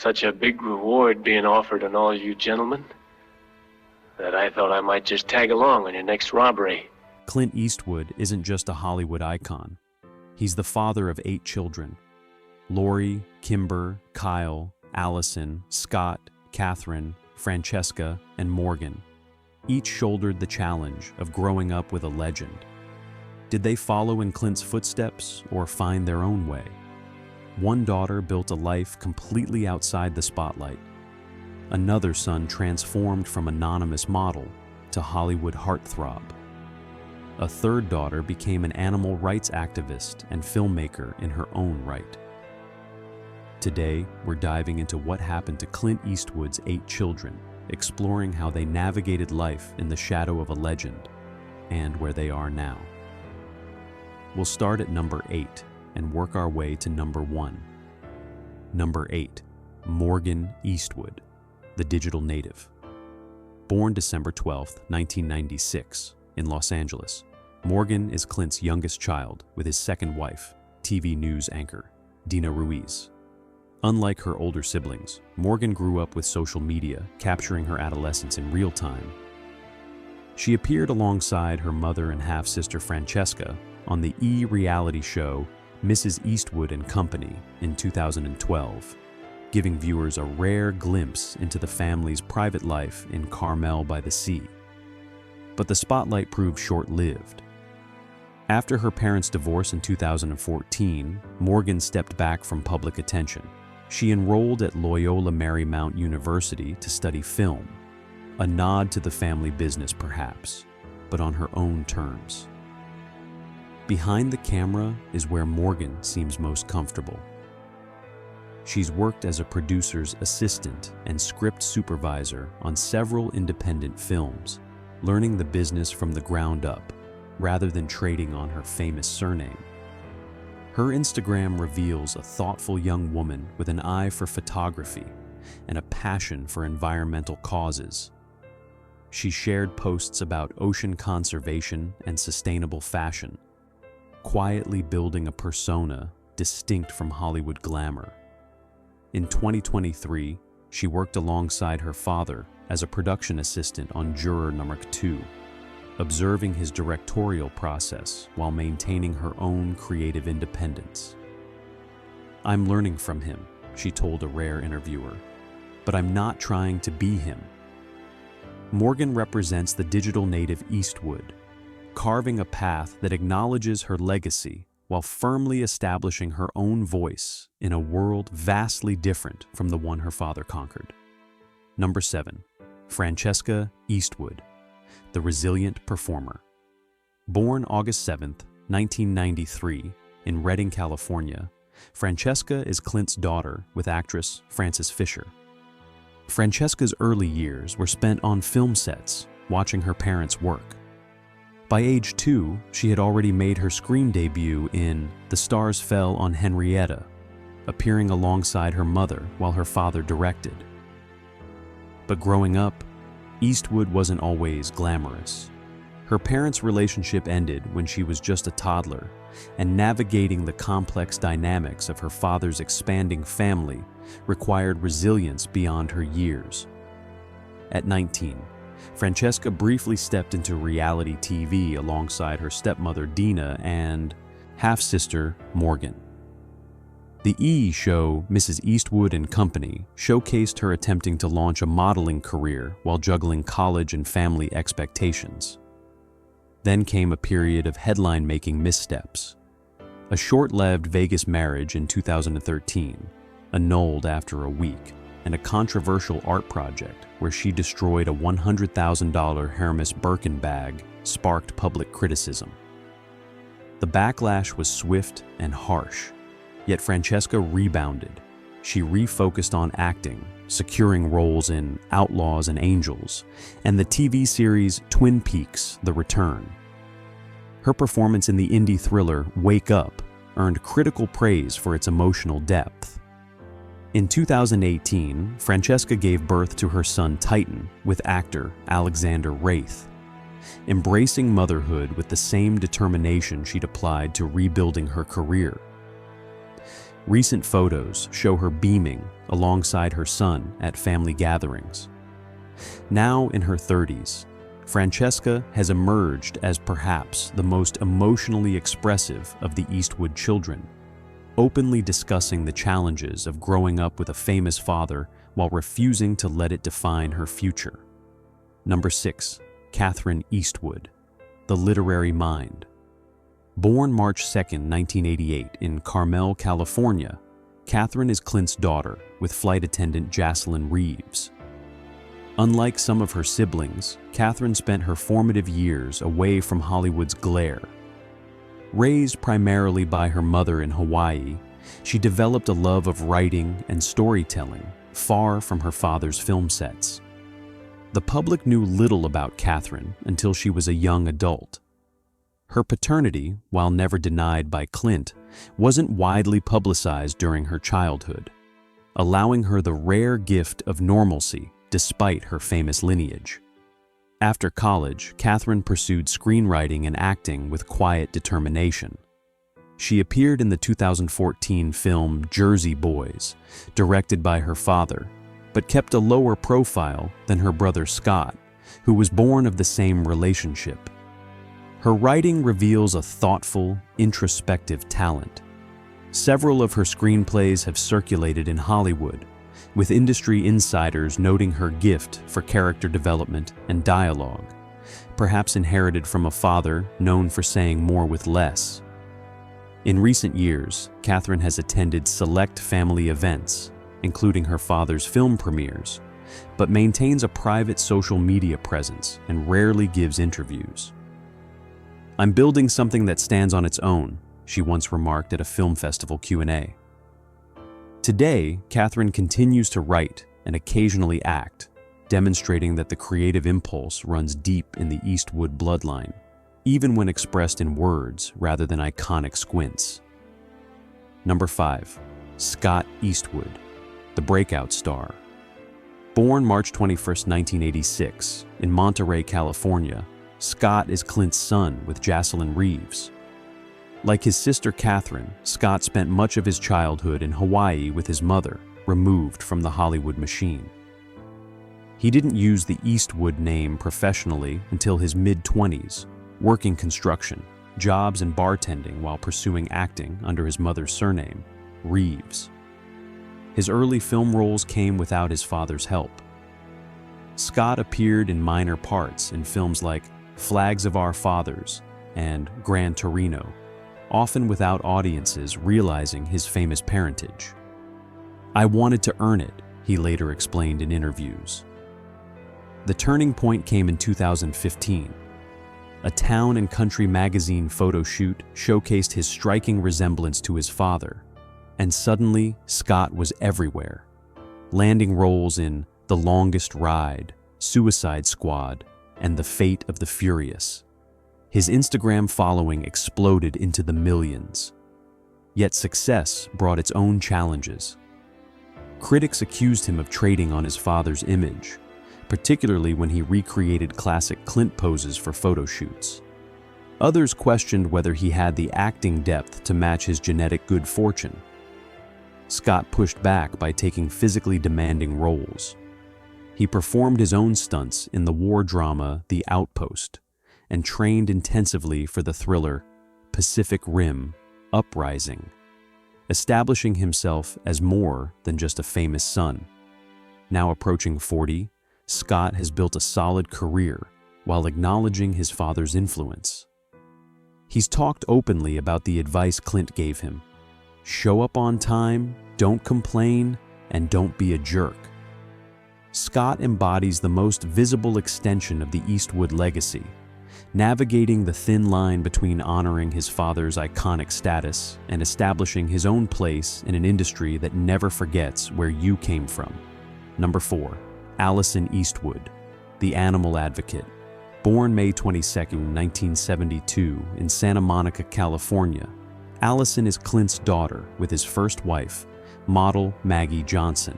such a big reward being offered on all you gentlemen that I thought I might just tag along on your next robbery. Clint Eastwood isn't just a Hollywood icon. He's the father of 8 children. Lori, Kimber, Kyle, Allison, Scott, Catherine, Francesca, and Morgan. Each shouldered the challenge of growing up with a legend. Did they follow in Clint's footsteps or find their own way? One daughter built a life completely outside the spotlight. Another son transformed from anonymous model to Hollywood heartthrob. A third daughter became an animal rights activist and filmmaker in her own right. Today, we're diving into what happened to Clint Eastwood's 8 children, exploring how they navigated life in the shadow of a legend and where they are now. We'll start at number 8 and work our way to number 1. Number 8, Morgan Eastwood, the digital native. Born December 12, 1996, in Los Angeles, Morgan is Clint's youngest child with his second wife, TV news anchor, Dina Ruiz. Unlike her older siblings, Morgan grew up with social media, capturing her adolescence in real time. She appeared alongside her mother and half-sister Francesca on the E! reality show Mrs. Eastwood and Company in 2012, giving viewers a rare glimpse into the family's private life in Carmel by the Sea. But the spotlight proved short-lived. After her parents' divorce in 2014, Morgan stepped back from public attention. She enrolled at Loyola Marymount University to study film, a nod to the family business perhaps, but on her own terms. Behind the camera is where Morgan seems most comfortable. She's worked as a producer's assistant and script supervisor on several independent films, learning the business from the ground up, rather than trading on her famous surname. Her Instagram reveals a thoughtful young woman with an eye for photography and a passion for environmental causes. She shared posts about ocean conservation and sustainable fashion, quietly building a persona distinct from Hollywood glamour. In 2023, she worked alongside her father as a production assistant on Juror Number 2, observing his directorial process while maintaining her own creative independence. "I'm learning from him," she told a rare interviewer, "but I'm not trying to be him." Morgan represents the digital native Eastwood, carving a path that acknowledges her legacy while firmly establishing her own voice in a world vastly different from the one her father conquered. Number 7, Francesca Eastwood, the resilient performer. Born August 7, 1993, in Redding, California, Francesca is Clint's daughter with actress Frances Fisher. Francesca's early years were spent on film sets, watching her parents work. By age 2, she had already made her screen debut in The Stars Fell on Henrietta, appearing alongside her mother while her father directed. But growing up, Eastwood wasn't always glamorous. Her parents' relationship ended when she was just a toddler, and navigating the complex dynamics of her father's expanding family required resilience beyond her years. At 19, Francesca briefly stepped into reality TV alongside her stepmother Dina and half-sister Morgan. The E! show Mrs. Eastwood and Company showcased her attempting to launch a modeling career while juggling college and family expectations. Then came a period of headline-making missteps. A short-lived Vegas marriage in 2013, annulled after a week, and a controversial art project where she destroyed a $100,000 Hermes Birkin bag sparked public criticism. The backlash was swift and harsh, yet Francesca rebounded. She refocused on acting, securing roles in Outlaws and Angels, and the TV series Twin Peaks: The Return. Her performance in the indie thriller Wake Up earned critical praise for its emotional depth. In 2018, Francesca gave birth to her son Titan with actor Alexander Wraith, embracing motherhood with the same determination she'd applied to rebuilding her career. Recent photos show her beaming alongside her son at family gatherings. Now in her 30s, Francesca has emerged as perhaps the most emotionally expressive of the Eastwood children, openly discussing the challenges of growing up with a famous father while refusing to let it define her future. Number 6. Clint Eastwood, the literary mind. Born March 2, 1988 in Carmel, California, Catherine is Clint's daughter with flight attendant Jocelyn Reeves. Unlike some of her siblings, Catherine spent her formative years away from Hollywood's glare. Raised primarily by her mother in Hawaii, she developed a love of writing and storytelling far from her father's film sets. The public knew little about Catherine until she was a young adult. Her paternity, while never denied by Clint, wasn't widely publicized during her childhood, allowing her the rare gift of normalcy despite her famous lineage. After college, Catherine pursued screenwriting and acting with quiet determination. She appeared in the 2014 film Jersey Boys, directed by her father, but kept a lower profile than her brother Scott, who was born of the same relationship. Her writing reveals a thoughtful, introspective talent. Several of her screenplays have circulated in Hollywood, with industry insiders noting her gift for character development and dialogue, perhaps inherited from a father known for saying more with less. In recent years, Catherine has attended select family events, including her father's film premieres, but maintains a private social media presence and rarely gives interviews. "I'm building something that stands on its own," she once remarked at a film festival Q&A. Today, Catherine continues to write and occasionally act, demonstrating that the creative impulse runs deep in the Eastwood bloodline, even when expressed in words rather than iconic squints. Number 5. Clint Eastwood, the breakout star. Born March 21, 1986, in Monterey, California, Scott is Clint's son with Jocelyn Reeves. Like his sister Catherine, Scott spent much of his childhood in Hawaii with his mother, removed from the Hollywood machine. He didn't use the Eastwood name professionally until his mid-20s, working construction, jobs and bartending while pursuing acting under his mother's surname, Reeves. His early film roles came without his father's help. Scott appeared in minor parts in films like Flags of Our Fathers and Gran Torino, often without audiences realizing his famous parentage. "I wanted to earn it," he later explained in interviews. The turning point came in 2015. A Town and Country magazine photo shoot showcased his striking resemblance to his father, and suddenly Scott was everywhere, landing roles in The Longest Ride, Suicide Squad, and The Fate of the Furious. His Instagram following exploded into the millions. Yet success brought its own challenges. Critics accused him of trading on his father's image, particularly when he recreated classic Clint poses for photo shoots. Others questioned whether he had the acting depth to match his genetic good fortune. Scott pushed back by taking physically demanding roles. He performed his own stunts in the war drama The Outpost, and trained intensively for the thriller Pacific Rim: Uprising, establishing himself as more than just a famous son. Now approaching 40, Scott has built a solid career while acknowledging his father's influence. He's talked openly about the advice Clint gave him: show up on time, don't complain, and don't be a jerk. Scott embodies the most visible extension of the Eastwood legacy, navigating the thin line between honoring his father's iconic status and establishing his own place in an industry that never forgets where you came from. Number 4. Clint Eastwood, the animal advocate. Born May 22, 1972, in Santa Monica, California, Allison is Clint's daughter with his first wife, model Maggie Johnson.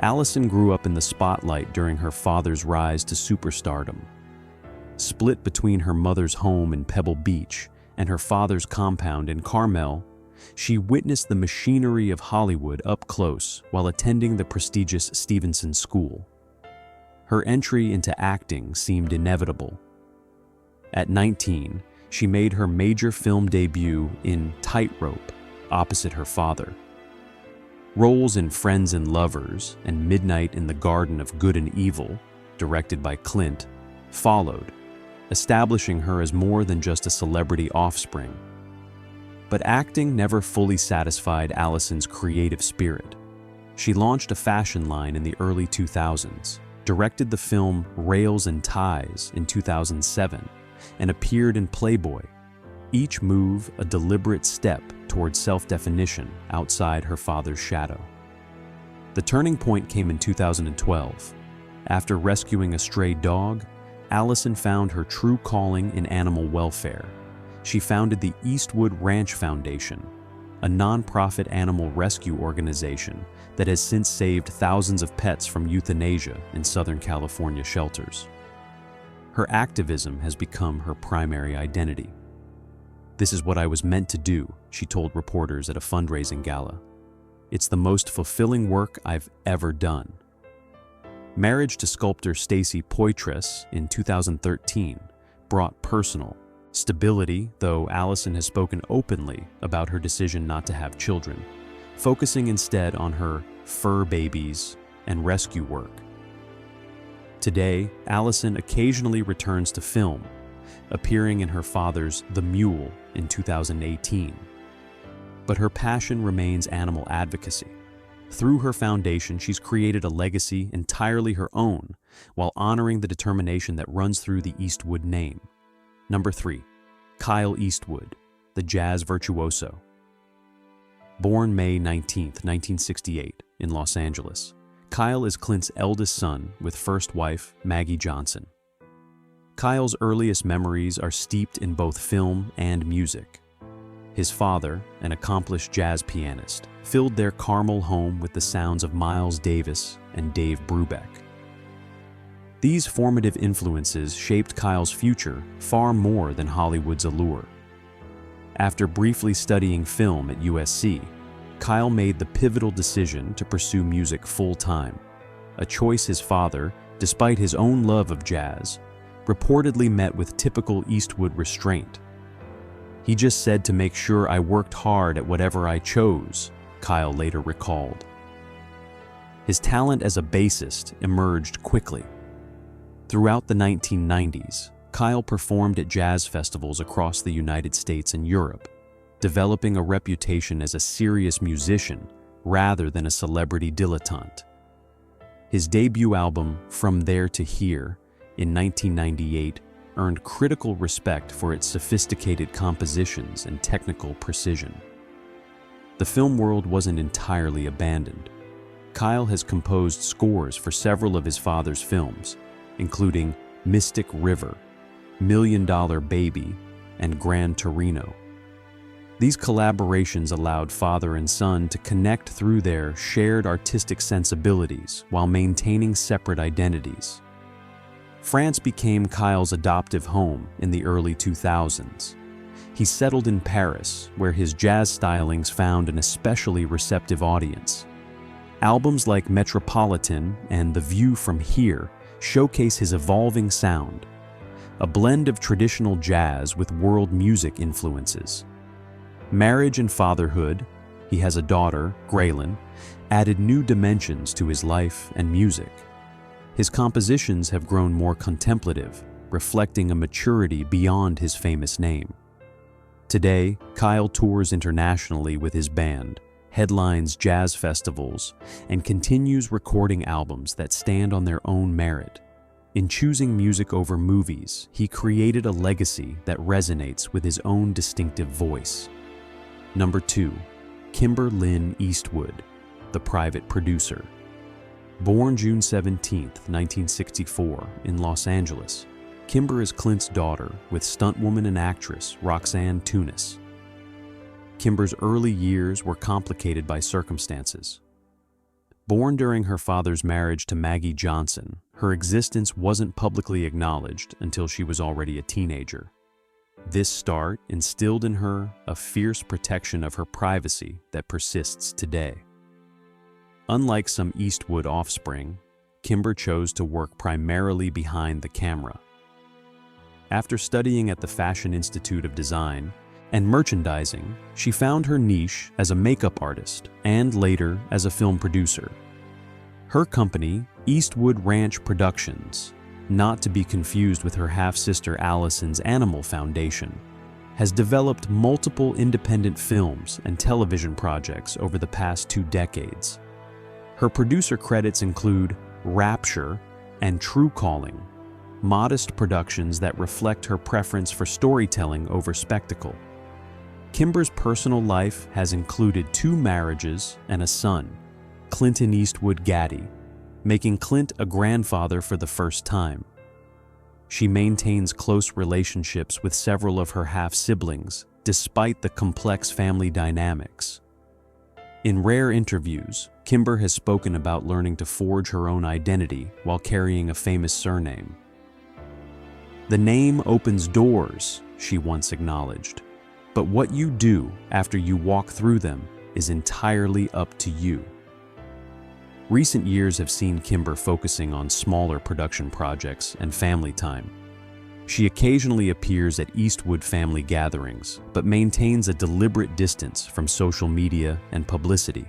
Allison grew up in the spotlight during her father's rise to superstardom. Split between her mother's home in Pebble Beach and her father's compound in Carmel, She witnessed the machinery of Hollywood up close while attending the prestigious Stevenson School. Her entry into acting seemed inevitable. At 19, she made her major film debut in Tightrope, opposite her father. Roles in Friends and Lovers and Midnight in the Garden of Good and Evil, directed by Clint, followed, establishing her as more than just a celebrity offspring. But acting never fully satisfied Allison's creative spirit. She launched a fashion line in the early 2000s, directed the film Rails and Ties in 2007, and appeared in Playboy, each move a deliberate step toward self-definition outside her father's shadow. The turning point came in 2012. After rescuing a stray dog, Allison found her true calling in animal welfare. She founded the Eastwood Ranch Foundation, a nonprofit animal rescue organization that has since saved thousands of pets from euthanasia in Southern California shelters. Her activism has become her primary identity. "This is what I was meant to do," she told reporters at a fundraising gala. "It's the most fulfilling work I've ever done." Marriage to sculptor Stacy Poitras in 2013 brought personal stability, though Allison has spoken openly about her decision not to have children, focusing instead on her fur babies and rescue work. Today, Allison occasionally returns to film, appearing in her father's The Mule in 2018. But her passion remains animal advocacy. Through her foundation, she's created a legacy entirely her own, while honoring the determination that runs through the Eastwood name. Number 3. Kyle Eastwood, the jazz virtuoso. Born May 19, 1968, in Los Angeles, Kyle is Clint's eldest son with first wife Maggie Johnson. Kyle's earliest memories are steeped in both film and music. His father, an accomplished jazz pianist, filled their Carmel home with the sounds of Miles Davis and Dave Brubeck. These formative influences shaped Kyle's future far more than Hollywood's allure. After briefly studying film at USC, Kyle made the pivotal decision to pursue music full-time, a choice his father, despite his own love of jazz, reportedly met with typical Eastwood restraint. "He just said to make sure I worked hard at whatever I chose," Kyle later recalled. His talent as a bassist emerged quickly. Throughout the 1990s, Kyle performed at jazz festivals across the United States and Europe, developing a reputation as a serious musician rather than a celebrity dilettante. His debut album, From There to Here, in 1998, earned critical respect for its sophisticated compositions and technical precision. The film world wasn't entirely abandoned. Kyle has composed scores for several of his father's films, including Mystic River, $1 Million Baby, and Gran Torino. These collaborations allowed father and son to connect through their shared artistic sensibilities while maintaining separate identities. France became Kyle's adoptive home in the early 2000s. He settled in Paris, where his jazz stylings found an especially receptive audience. Albums like Metropolitan and The View from Here showcase his evolving sound, a blend of traditional jazz with world music influences. Marriage and fatherhood, he has a daughter, Graylin, added new dimensions to his life and music. His compositions have grown more contemplative, reflecting a maturity beyond his famous name. Today, Kyle tours internationally with his band, headlines jazz festivals, and continues recording albums that stand on their own merit. In choosing music over movies, he created a legacy that resonates with his own distinctive voice. Number 2. Kimber Lynn Eastwood, the private producer. Born June 17, 1964, in Los Angeles, Kimber is Clint's daughter with stuntwoman and actress Roxanne Tunis. Kimber's early years were complicated by circumstances. Born during her father's marriage to Maggie Johnson, her existence wasn't publicly acknowledged until she was already a teenager. This start instilled in her a fierce protection of her privacy that persists today. Unlike some Eastwood offspring, Kimber chose to work primarily behind the camera. After studying at the Fashion Institute of Design and Merchandising, she found her niche as a makeup artist and later as a film producer. Her company, Eastwood Ranch Productions, not to be confused with her half-sister Allison's Animal Foundation, has developed multiple independent films and television projects over the past 2 decades. Her producer credits include Rapture and True Calling, modest productions that reflect her preference for storytelling over spectacle. Kimber's personal life has included 2 marriages and a son, Clinton Eastwood Gaddy, making Clint a grandfather for the first time. She maintains close relationships with several of her half-siblings, despite the complex family dynamics. In rare interviews, Kimber has spoken about learning to forge her own identity while carrying a famous surname. "The name opens doors," she once acknowledged, "but what you do after you walk through them is entirely up to you." Recent years have seen Kimber focusing on smaller production projects and family time. She occasionally appears at Eastwood family gatherings, but maintains a deliberate distance from social media and publicity.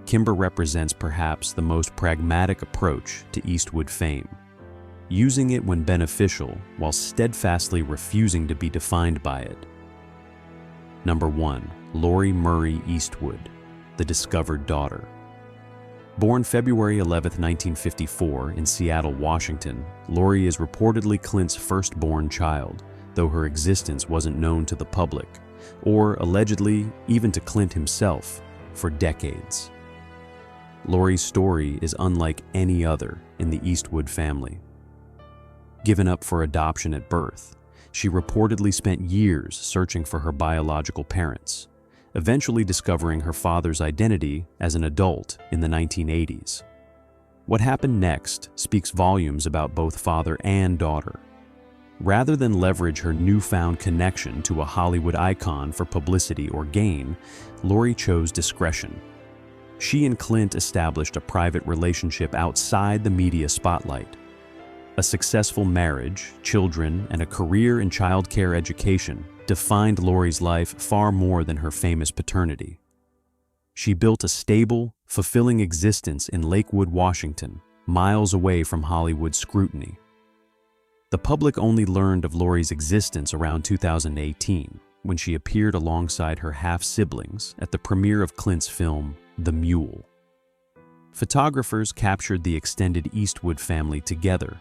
Kimber represents perhaps the most pragmatic approach to Eastwood fame, using it when beneficial while steadfastly refusing to be defined by it. Number 1. Lori Murray Eastwood, the discovered daughter. Born February 11, 1954 in Seattle, Washington, Lori is reportedly Clint's firstborn child, though her existence wasn't known to the public, or allegedly even to Clint himself, for decades. Lori's story is unlike any other in the Eastwood family. Given up for adoption at birth, she reportedly spent years searching for her biological parents, eventually discovering her father's identity as an adult in the 1980s. What happened next speaks volumes about both father and daughter. Rather than leverage her newfound connection to a Hollywood icon for publicity or gain, Lori chose discretion. She and Clint established a private relationship outside the media spotlight. A successful marriage, children, and a career in childcare education defined Lori's life far more than her famous paternity. She built a stable, fulfilling existence in Lakewood, Washington, miles away from Hollywood scrutiny. The public only learned of Lori's existence around 2018, when she appeared alongside her half-siblings at the premiere of Clint's film, The Mule. Photographers captured the extended Eastwood family together,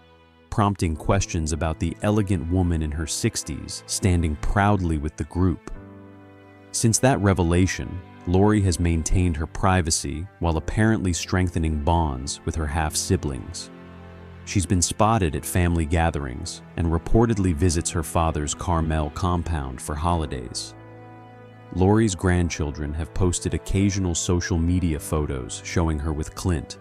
prompting questions about the elegant woman in her 60s standing proudly with the group. Since that revelation, Lori has maintained her privacy while apparently strengthening bonds with her half-siblings. She's been spotted at family gatherings and reportedly visits her father's Carmel compound for holidays. Lori's grandchildren have posted occasional social media photos showing her with Clint,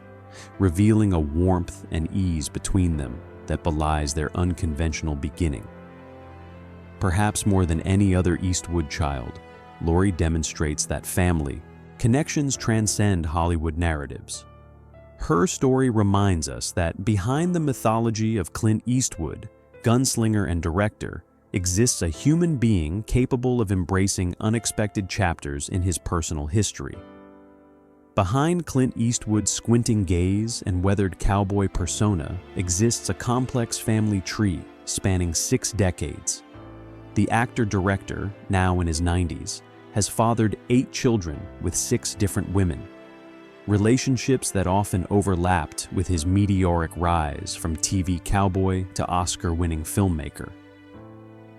revealing a warmth and ease between them that belies their unconventional beginning. Perhaps more than any other Eastwood child, Lori demonstrates that family connections transcend Hollywood narratives. Her story reminds us that behind the mythology of Clint Eastwood, gunslinger and director, exists a human being capable of embracing unexpected chapters in his personal history. Behind Clint Eastwood's squinting gaze and weathered cowboy persona exists a complex family tree spanning 6 decades. The actor-director, now in his 90s, has fathered 8 children with 6 different women. Relationships that often overlapped with his meteoric rise from TV cowboy to Oscar-winning filmmaker.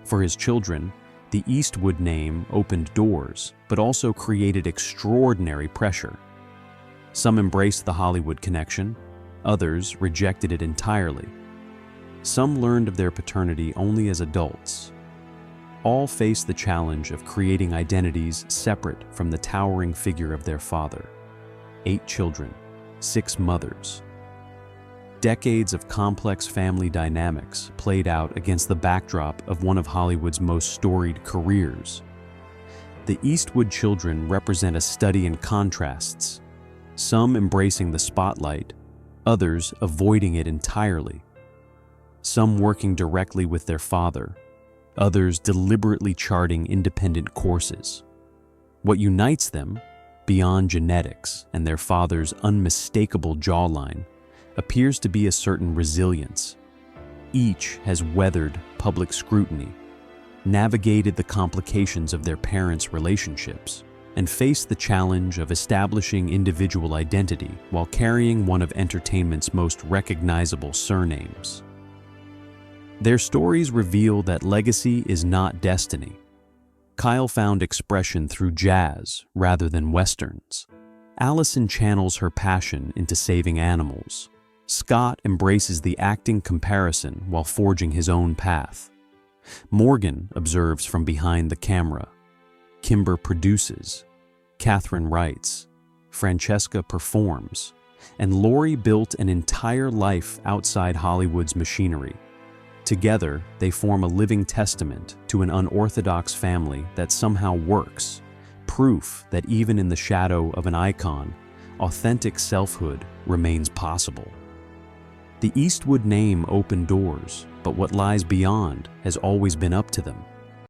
For his children, the Eastwood name opened doors, but also created extraordinary pressure. Some embraced the Hollywood connection, others rejected it entirely. Some learned of their paternity only as adults. All faced the challenge of creating identities separate from the towering figure of their father. 8 children, 6 mothers. decades of complex family dynamics played out against the backdrop of one of Hollywood's most storied careers. The Eastwood children represent a study in contrasts, some embracing the spotlight, others avoiding it entirely. Some working directly with their father, others deliberately charting independent courses. What unites them, beyond genetics and their father's unmistakable jawline, appears to be a certain resilience. Each has weathered public scrutiny, navigated the complications of their parents' relationships, and faced the challenge of establishing individual identity while carrying one of entertainment's most recognizable surnames. Their stories reveal that legacy is not destiny. Kyle found expression through jazz rather than westerns. Allison channels her passion into saving animals. Scott embraces the acting comparison while forging his own path. Morgan observes from behind the camera. Kimber produces. Catherine writes. Francesca performs. And Laurie built an entire life outside Hollywood's machinery. Together, they form a living testament to an unorthodox family that somehow works, proof that even in the shadow of an icon, authentic selfhood remains possible. The Eastwood name opened doors, but what lies beyond has always been up to them.